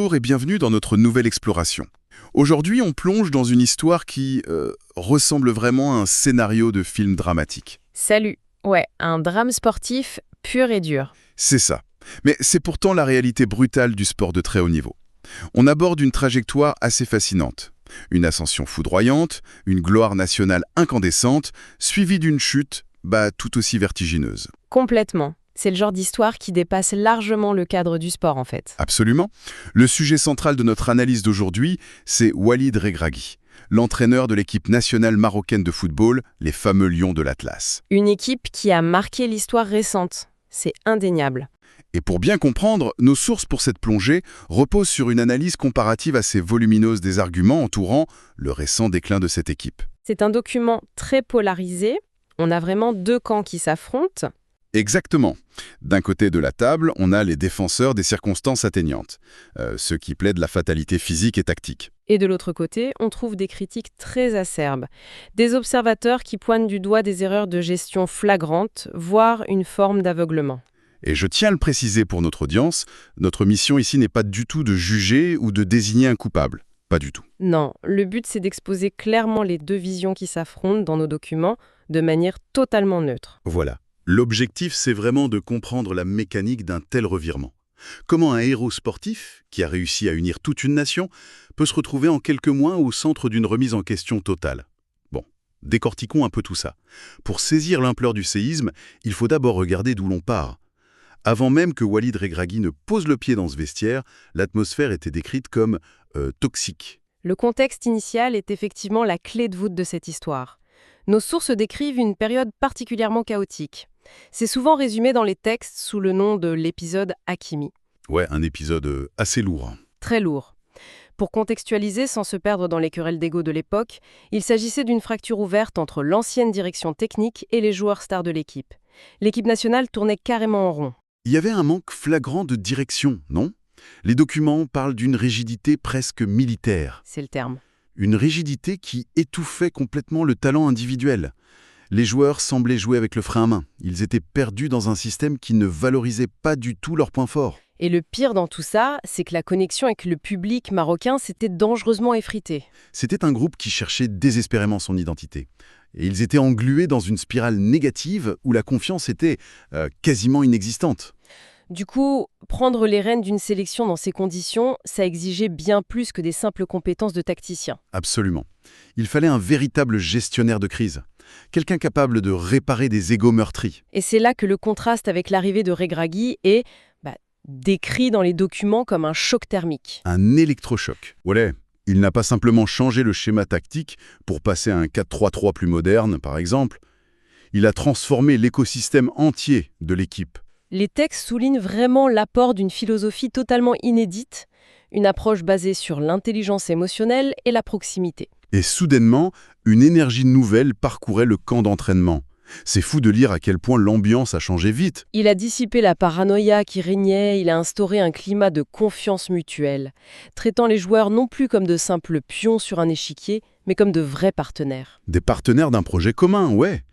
Bonjour et bienvenue dans notre nouvelle exploration. Aujourd'hui, on plonge dans une histoire qui ressemble vraiment à un scénario de film dramatique. Salut. Ouais, un drame sportif pur et dur. C'est ça. Mais c'est pourtant la réalité brutale du sport de très haut niveau. On aborde une trajectoire assez fascinante. Une ascension foudroyante, une gloire nationale incandescente, suivie d'une chute, tout aussi vertigineuse. Complètement. C'est le genre d'histoire qui dépasse largement le cadre du sport, en fait. Absolument. Le sujet central de notre analyse d'aujourd'hui, c'est Walid Regragui, l'entraîneur de l'équipe nationale marocaine de football, les fameux Lions de l'Atlas. Une équipe qui a marqué l'histoire récente. C'est indéniable. Et pour bien comprendre, nos sources pour cette plongée reposent sur une analyse comparative assez volumineuse des arguments entourant le récent déclin de cette équipe. C'est un document très polarisé. On a vraiment deux camps qui s'affrontent. Exactement. D'un côté de la table, on a les défenseurs des circonstances atteignantes, ceux qui plaident la fatalité physique et tactique. Et de l'autre côté, on trouve des critiques très acerbes. Des observateurs qui pointent du doigt des erreurs de gestion flagrantes, voire une forme d'aveuglement. Et je tiens à le préciser pour notre audience, notre mission ici n'est pas du tout de juger ou de désigner un coupable. Pas du tout. Non, le but c'est d'exposer clairement les deux visions qui s'affrontent dans nos documents de manière totalement neutre. Voilà. L'objectif, c'est vraiment de comprendre la mécanique d'un tel revirement. Comment un héros sportif, qui a réussi à unir toute une nation, peut se retrouver en quelques mois au centre d'une remise en question totale. Bon, décortiquons un peu tout ça. Pour saisir l'ampleur du séisme, il faut d'abord regarder d'où l'on part. Avant même que Walid Regragui ne pose le pied dans ce vestiaire, l'atmosphère était décrite comme toxique. Le contexte initial est effectivement la clé de voûte de cette histoire. Nos sources décrivent une période particulièrement chaotique. C'est souvent résumé dans les textes sous le nom de l'épisode Hakimi. Ouais, un épisode assez lourd. Très lourd. Pour contextualiser sans se perdre dans les querelles d'ego de l'époque, il s'agissait d'une fracture ouverte entre l'ancienne direction technique et les joueurs stars de l'équipe. L'équipe nationale tournait carrément en rond. Il y avait un manque flagrant de direction, non? Les documents parlent d'une rigidité presque militaire. C'est le terme. Une rigidité qui étouffait complètement le talent individuel. Les joueurs semblaient jouer avec le frein à main. Ils étaient perdus dans un système qui ne valorisait pas du tout leurs points forts. Et le pire dans tout ça, c'est que la connexion avec le public marocain s'était dangereusement effritée. C'était un groupe qui cherchait désespérément son identité. Et ils étaient englués dans une spirale négative où la confiance était quasiment inexistante. Du coup, prendre les rênes d'une sélection dans ces conditions, ça exigeait bien plus que des simples compétences de tacticien. Absolument. Il fallait un véritable gestionnaire de crise. Quelqu'un capable de réparer des égos meurtris. Et c'est là que le contraste avec l'arrivée de Regragui est décrit dans les documents comme un choc thermique. Un électrochoc. Ouais, il n'a pas simplement changé le schéma tactique pour passer à un 4-3-3 plus moderne, par exemple. Il a transformé l'écosystème entier de l'équipe. Les textes soulignent vraiment l'apport d'une philosophie totalement inédite, une approche basée sur l'intelligence émotionnelle et la proximité. Et soudainement, une énergie nouvelle parcourait le camp d'entraînement. C'est fou de lire à quel point l'ambiance a changé vite. Il a dissipé la paranoïa qui régnait, il a instauré un climat de confiance mutuelle, traitant les joueurs non plus comme de simples pions sur un échiquier, mais comme de vrais partenaires. Des partenaires d'un projet commun, ouais.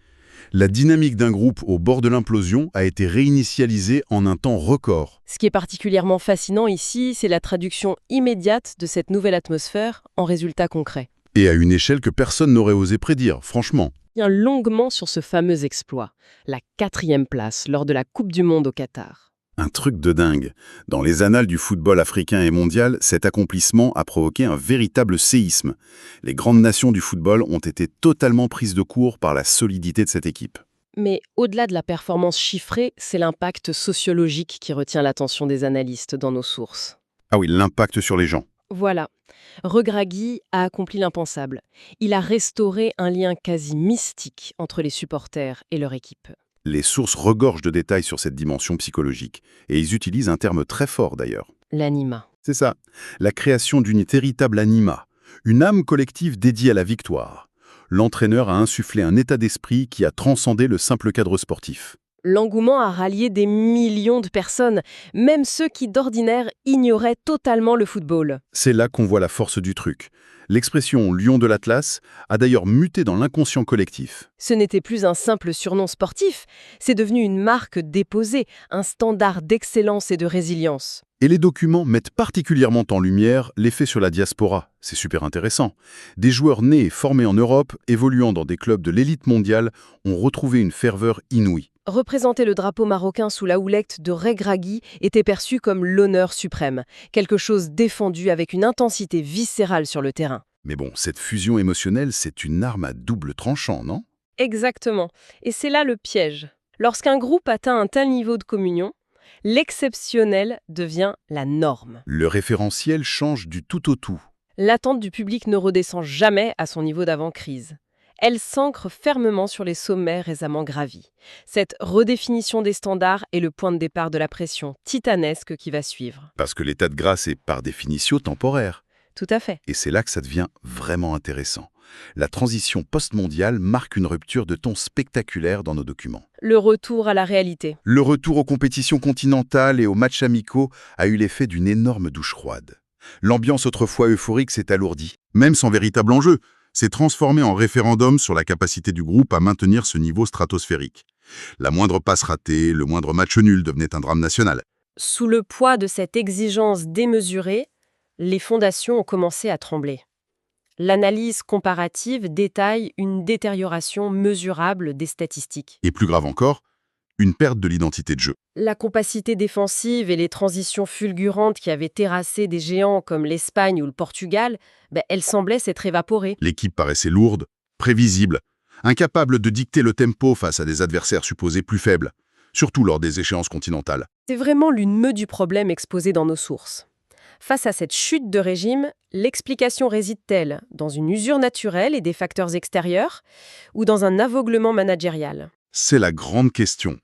La dynamique d'un groupe au bord de l'implosion a été réinitialisée en un temps record. Ce qui est particulièrement fascinant ici, c'est la traduction immédiate de cette nouvelle atmosphère en résultats concrets. Et à une échelle que personne n'aurait osé prédire, franchement. Il revient longuement sur ce fameux exploit, la 4e place lors de la Coupe du Monde au Qatar. Un truc de dingue. Dans les annales du football africain et mondial, cet accomplissement a provoqué un véritable séisme. Les grandes nations du football ont été totalement prises de court par la solidité de cette équipe. Mais au-delà de la performance chiffrée, c'est l'impact sociologique qui retient l'attention des analystes dans nos sources. Ah oui, l'impact sur les gens. Voilà. Regragui a accompli l'impensable. Il a restauré un lien quasi mystique entre les supporters et leur équipe. Les sources regorgent de détails sur cette dimension psychologique, et ils utilisent un terme très fort d'ailleurs. L'anima. C'est ça, la création d'une véritable anima, une âme collective dédiée à la victoire. L'entraîneur a insufflé un état d'esprit qui a transcendé le simple cadre sportif. L'engouement a rallié des millions de personnes, même ceux qui d'ordinaire ignoraient totalement le football. C'est là qu'on voit la force du truc. L'expression « lion de l'Atlas » a d'ailleurs muté dans l'inconscient collectif. Ce n'était plus un simple surnom sportif, c'est devenu une marque déposée, un standard d'excellence et de résilience. Et les documents mettent particulièrement en lumière l'effet sur la diaspora. C'est super intéressant. Des joueurs nés et formés en Europe, évoluant dans des clubs de l'élite mondiale, ont retrouvé une ferveur inouïe. Représenter le drapeau marocain sous la houlette de Regragui était perçu comme l'honneur suprême, quelque chose défendu avec une intensité viscérale sur le terrain. Mais bon, cette fusion émotionnelle, c'est une arme à double tranchant, non? Exactement. Et c'est là le piège. Lorsqu'un groupe atteint un tel niveau de communion, l'exceptionnel devient la norme. Le référentiel change du tout au tout. L'attente du public ne redescend jamais à son niveau d'avant-crise. Elle s'ancre fermement sur les sommets récemment gravis. Cette redéfinition des standards est le point de départ de la pression titanesque qui va suivre. Parce que l'état de grâce est par définition temporaire. Tout à fait. Et c'est là que ça devient vraiment intéressant. La transition post-mondiale marque une rupture de ton spectaculaire dans nos documents. Le retour à la réalité. Le retour aux compétitions continentales et aux matchs amicaux a eu l'effet d'une énorme douche froide. L'ambiance autrefois euphorique s'est alourdie. Même sans véritable enjeu, s'est transformé en référendum sur la capacité du groupe à maintenir ce niveau stratosphérique. La moindre passe ratée, le moindre match nul devenait un drame national. Sous le poids de cette exigence démesurée, les fondations ont commencé à trembler. L'analyse comparative détaille une détérioration mesurable des statistiques. Et plus grave encore, une perte de l'identité de jeu. La capacité défensive et les transitions fulgurantes qui avaient terrassé des géants comme l'Espagne ou le Portugal, elles semblaient s'être évaporées. L'équipe paraissait lourde, prévisible, incapable de dicter le tempo face à des adversaires supposés plus faibles, surtout lors des échéances continentales. C'est vraiment l'une du problème exposé dans nos sources. Face à cette chute de régime, l'explication réside-t-elle dans une usure naturelle et des facteurs extérieurs ou dans un aveuglement managérial? C'est la grande question.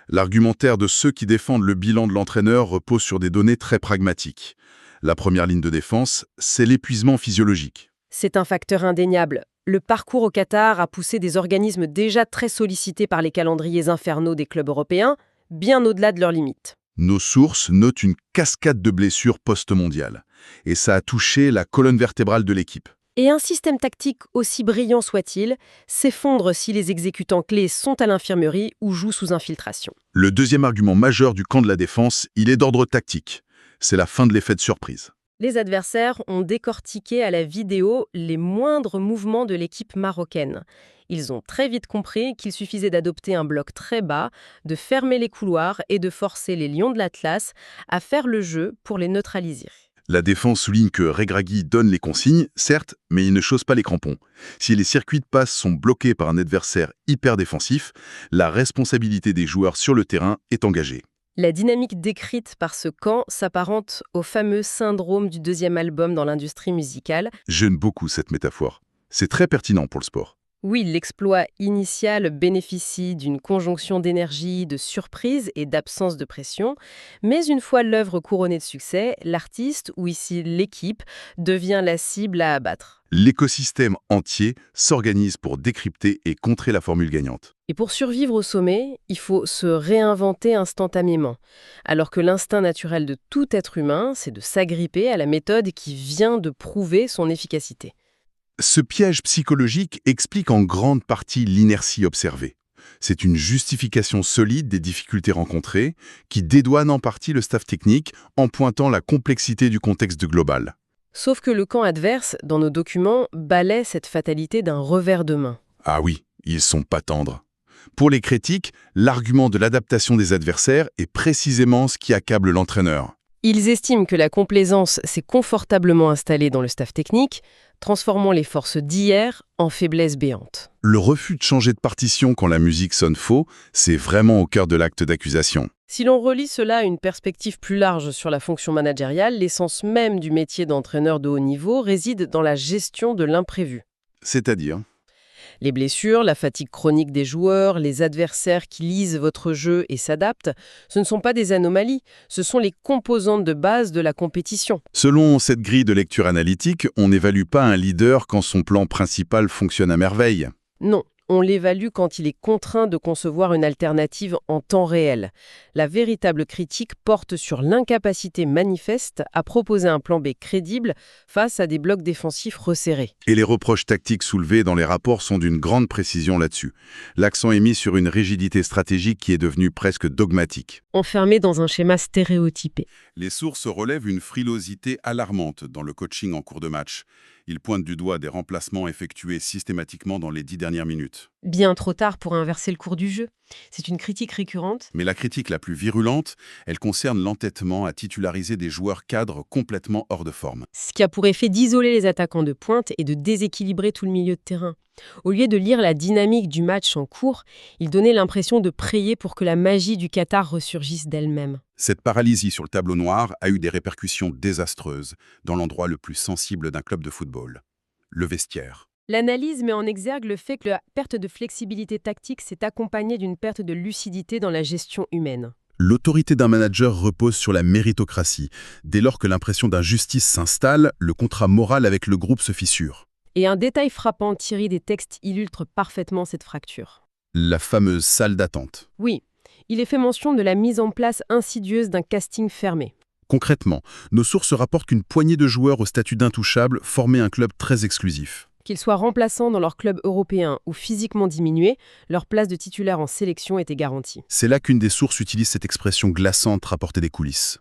L'argumentaire de ceux qui défendent le bilan de l'entraîneur repose sur des données très pragmatiques. La première ligne de défense, c'est l'épuisement physiologique. C'est un facteur indéniable. Le parcours au Qatar a poussé des organismes déjà très sollicités par les calendriers infernaux des clubs européens, bien au-delà de leurs limites. Nos sources notent une cascade de blessures post-mondiales. Et ça a touché la colonne vertébrale de l'équipe. Et un système tactique, aussi brillant soit-il, s'effondre si les exécutants clés sont à l'infirmerie ou jouent sous infiltration. Le deuxième argument majeur du camp de la défense, il est d'ordre tactique. C'est la fin de l'effet de surprise. Les adversaires ont décortiqué à la vidéo les moindres mouvements de l'équipe marocaine. Ils ont très vite compris qu'il suffisait d'adopter un bloc très bas, de fermer les couloirs et de forcer les lions de l'Atlas à faire le jeu pour les neutraliser. La défense souligne que Regragui donne les consignes, certes, mais il ne chausse pas les crampons. Si les circuits de passe sont bloqués par un adversaire hyper défensif, la responsabilité des joueurs sur le terrain est engagée. La dynamique décrite par ce camp s'apparente au fameux syndrome du deuxième album dans l'industrie musicale. J'aime beaucoup cette métaphore. C'est très pertinent pour le sport. Oui, l'exploit initial bénéficie d'une conjonction d'énergie, de surprise et d'absence de pression, mais une fois l'œuvre couronnée de succès, l'artiste, ou ici l'équipe, devient la cible à abattre. L'écosystème entier s'organise pour décrypter et contrer la formule gagnante. Et pour survivre au sommet, il faut se réinventer instantanément, alors que l'instinct naturel de tout être humain, c'est de s'agripper à la méthode qui vient de prouver son efficacité. Ce piège psychologique explique en grande partie l'inertie observée. C'est une justification solide des difficultés rencontrées qui dédouane en partie le staff technique en pointant la complexité du contexte global. Sauf que le camp adverse, dans nos documents, balaie cette fatalité d'un revers de main. Ah oui, ils sont pas tendres. Pour les critiques, l'argument de l'adaptation des adversaires est précisément ce qui accable l'entraîneur. Ils estiment que la complaisance s'est confortablement installée dans le staff technique, transformant les forces d'hier en faiblesse béante. Le refus de changer de partition quand la musique sonne faux, c'est vraiment au cœur de l'acte d'accusation. Si l'on relie cela à une perspective plus large sur la fonction managériale, l'essence même du métier d'entraîneur de haut niveau réside dans la gestion de l'imprévu. C'est-à-dire ? Les blessures, la fatigue chronique des joueurs, les adversaires qui lisent votre jeu et s'adaptent, ce ne sont pas des anomalies, ce sont les composantes de base de la compétition. Selon cette grille de lecture analytique, on n'évalue pas un leader quand son plan principal fonctionne à merveille. Non, On l'évalue quand il est contraint de concevoir une alternative en temps réel. La véritable critique porte sur l'incapacité manifeste à proposer un plan B crédible face à des blocs défensifs resserrés. Et les reproches tactiques soulevés dans les rapports sont d'une grande précision là-dessus. L'accent est mis sur une rigidité stratégique qui est devenue presque dogmatique. Enfermé dans un schéma stéréotypé. Les sources relèvent une frilosité alarmante dans le coaching en cours de match. Ils pointent du doigt des remplacements effectués systématiquement dans les 10 dernières minutes. Bien trop tard pour inverser le cours du jeu. C'est une critique récurrente. Mais la critique la plus virulente, elle concerne l'entêtement à titulariser des joueurs cadres complètement hors de forme. Ce qui a pour effet d'isoler les attaquants de pointe et de déséquilibrer tout le milieu de terrain. Au lieu de lire la dynamique du match en cours, il donnait l'impression de prier pour que la magie du Qatar ressurgisse d'elle-même. Cette paralysie sur le tableau noir a eu des répercussions désastreuses dans l'endroit le plus sensible d'un club de football, le vestiaire. L'analyse met en exergue le fait que la perte de flexibilité tactique s'est accompagnée d'une perte de lucidité dans la gestion humaine. L'autorité d'un manager repose sur la méritocratie. Dès lors que l'impression d'injustice s'installe, le contrat moral avec le groupe se fissure. Et un détail frappant tiré des textes illustre parfaitement cette fracture. La fameuse salle d'attente. Oui, il est fait mention de la mise en place insidieuse d'un casting fermé. Concrètement, nos sources rapportent qu'une poignée de joueurs au statut d'intouchable formaient un club très exclusif. Qu'ils soient remplaçants dans leur club européen ou physiquement diminués, leur place de titulaire en sélection était garantie. C'est là qu'une des sources utilise cette expression glaçante rapportée des coulisses.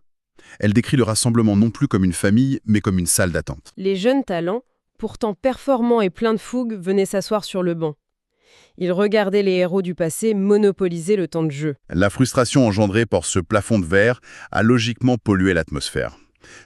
Elle décrit le rassemblement non plus comme une famille, mais comme une salle d'attente. Les jeunes talents, pourtant performants et pleins de fougue, venaient s'asseoir sur le banc. Ils regardaient les héros du passé monopoliser le temps de jeu. La frustration engendrée par ce plafond de verre a logiquement pollué l'atmosphère.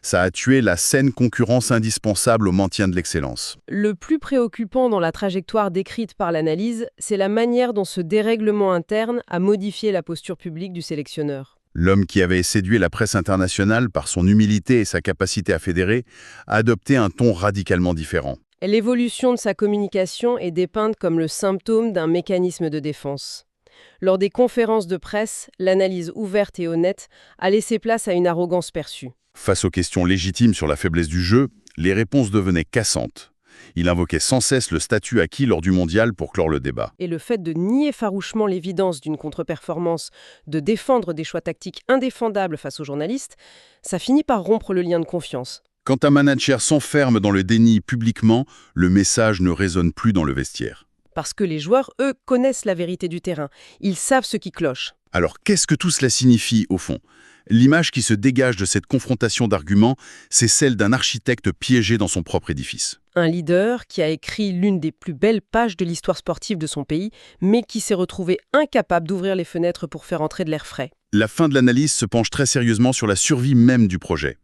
Ça a tué la saine concurrence indispensable au maintien de l'excellence. Le plus préoccupant dans la trajectoire décrite par l'analyse, c'est la manière dont ce dérèglement interne a modifié la posture publique du sélectionneur. L'homme qui avait séduit la presse internationale par son humilité et sa capacité à fédérer a adopté un ton radicalement différent. L'évolution de sa communication est dépeinte comme le symptôme d'un mécanisme de défense. Lors des conférences de presse, l'analyse ouverte et honnête a laissé place à une arrogance perçue. Face aux questions légitimes sur la faiblesse du jeu, les réponses devenaient cassantes. Il invoquait sans cesse le statut acquis lors du mondial pour clore le débat. Et le fait de nier farouchement l'évidence d'une contre-performance, de défendre des choix tactiques indéfendables face aux journalistes, ça finit par rompre le lien de confiance. Quand un manager s'enferme dans le déni publiquement, le message ne résonne plus dans le vestiaire. Parce que les joueurs, eux, connaissent la vérité du terrain. Ils savent ce qui cloche. Alors qu'est-ce que tout cela signifie, au fond ? L'image qui se dégage de cette confrontation d'arguments, c'est celle d'un architecte piégé dans son propre édifice. Un leader qui a écrit l'une des plus belles pages de l'histoire sportive de son pays, mais qui s'est retrouvé incapable d'ouvrir les fenêtres pour faire entrer de l'air frais. La fin de l'analyse se penche très sérieusement sur la survie même du projet.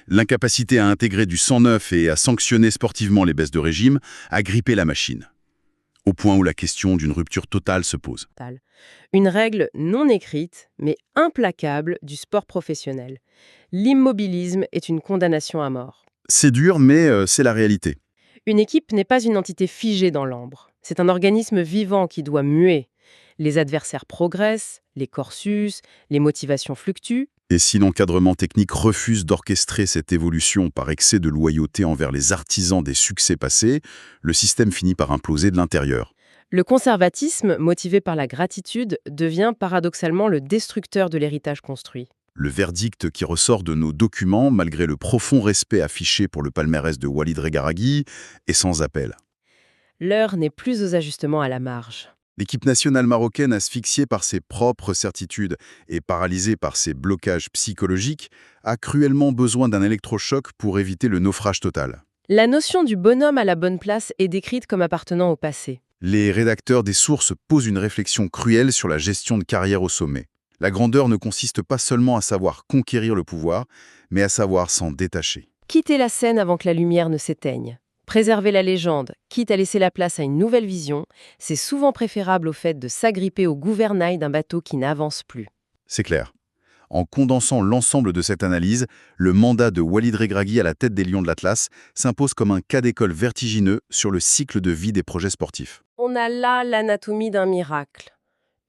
L'incapacité à intégrer du sang neuf et à sanctionner sportivement les baisses de régime a grippé la machine. Au point où la question d'une rupture totale se pose. Une règle non écrite, mais implacable du sport professionnel. L'immobilisme est une condamnation à mort. C'est dur, mais c'est la réalité. Une équipe n'est pas une entité figée dans l'ambre. C'est un organisme vivant qui doit muer. Les adversaires progressent, les corps s'usent, les motivations fluctuent. Et si l'encadrement technique refuse d'orchestrer cette évolution par excès de loyauté envers les artisans des succès passés, le système finit par imploser de l'intérieur. Le conservatisme, motivé par la gratitude, devient paradoxalement le destructeur de l'héritage construit. Le verdict qui ressort de nos documents, malgré le profond respect affiché pour le palmarès de Walid Regragui, est sans appel. L'heure n'est plus aux ajustements à la marge. L'équipe nationale marocaine, asphyxiée par ses propres certitudes et paralysée par ses blocages psychologiques, a cruellement besoin d'un électrochoc pour éviter le naufrage total. La notion du bonhomme à la bonne place est décrite comme appartenant au passé. Les rédacteurs des sources posent une réflexion cruelle sur la gestion de carrière au sommet. La grandeur ne consiste pas seulement à savoir conquérir le pouvoir, mais à savoir s'en détacher. Quitter la scène avant que la lumière ne s'éteigne. Préserver la légende, quitte à laisser la place à une nouvelle vision, c'est souvent préférable au fait de s'agripper au gouvernail d'un bateau qui n'avance plus. C'est clair. En condensant l'ensemble de cette analyse, le mandat de Walid Regragui à la tête des Lions de l'Atlas s'impose comme un cas d'école vertigineux sur le cycle de vie des projets sportifs. On a là l'anatomie d'un miracle.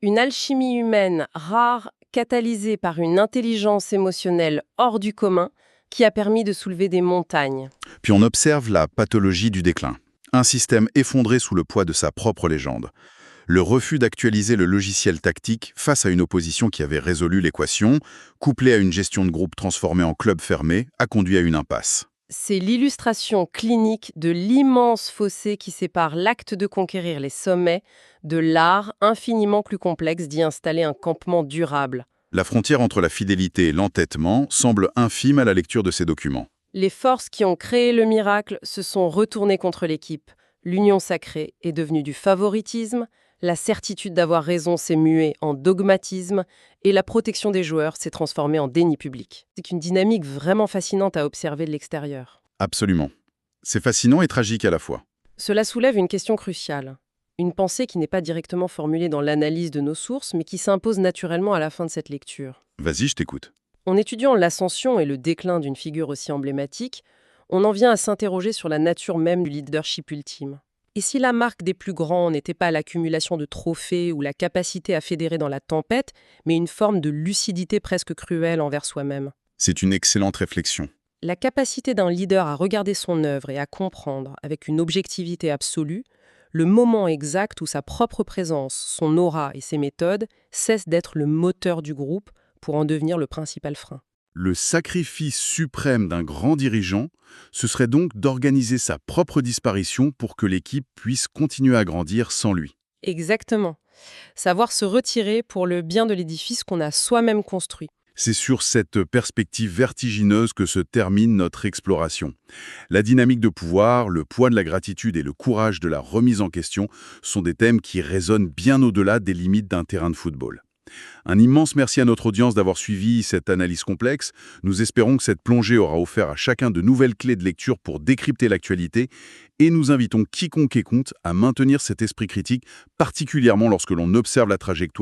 Une alchimie humaine rare, catalysée par une intelligence émotionnelle hors du commun, qui a permis de soulever des montagnes. Puis on observe la pathologie du déclin. Un système effondré sous le poids de sa propre légende. Le refus d'actualiser le logiciel tactique face à une opposition qui avait résolu l'équation, couplé à une gestion de groupe transformée en club fermé, a conduit à une impasse. C'est l'illustration clinique de l'immense fossé qui sépare l'acte de conquérir les sommets de l'art infiniment plus complexe d'y installer un campement durable. La frontière entre la fidélité et l'entêtement semble infime à la lecture de ces documents. Les forces qui ont créé le miracle se sont retournées contre l'équipe. L'union sacrée est devenue du favoritisme, la certitude d'avoir raison s'est muée en dogmatisme et la protection des joueurs s'est transformée en déni public. C'est une dynamique vraiment fascinante à observer de l'extérieur. Absolument. C'est fascinant et tragique à la fois. Cela soulève une question cruciale. Une pensée qui n'est pas directement formulée dans l'analyse de nos sources, mais qui s'impose naturellement à la fin de cette lecture. Vas-y, je t'écoute. En étudiant l'ascension et le déclin d'une figure aussi emblématique, on en vient à s'interroger sur la nature même du leadership ultime. Et si la marque des plus grands n'était pas l'accumulation de trophées ou la capacité à fédérer dans la tempête, mais une forme de lucidité presque cruelle envers soi-même? C'est une excellente réflexion. La capacité d'un leader à regarder son œuvre et à comprendre, avec une objectivité absolue, le moment exact où sa propre présence, son aura et ses méthodes cessent d'être le moteur du groupe pour en devenir le principal frein. Le sacrifice suprême d'un grand dirigeant, ce serait donc d'organiser sa propre disparition pour que l'équipe puisse continuer à grandir sans lui. Exactement. Savoir se retirer pour le bien de l'édifice qu'on a soi-même construit. C'est sur cette perspective vertigineuse que se termine notre exploration. La dynamique de pouvoir, le poids de la gratitude et le courage de la remise en question sont des thèmes qui résonnent bien au-delà des limites d'un terrain de football. Un immense merci à notre audience d'avoir suivi cette analyse complexe. Nous espérons que cette plongée aura offert à chacun de nouvelles clés de lecture pour décrypter l'actualité et nous invitons quiconque écoute à maintenir cet esprit critique, particulièrement lorsque l'on observe la trajectoire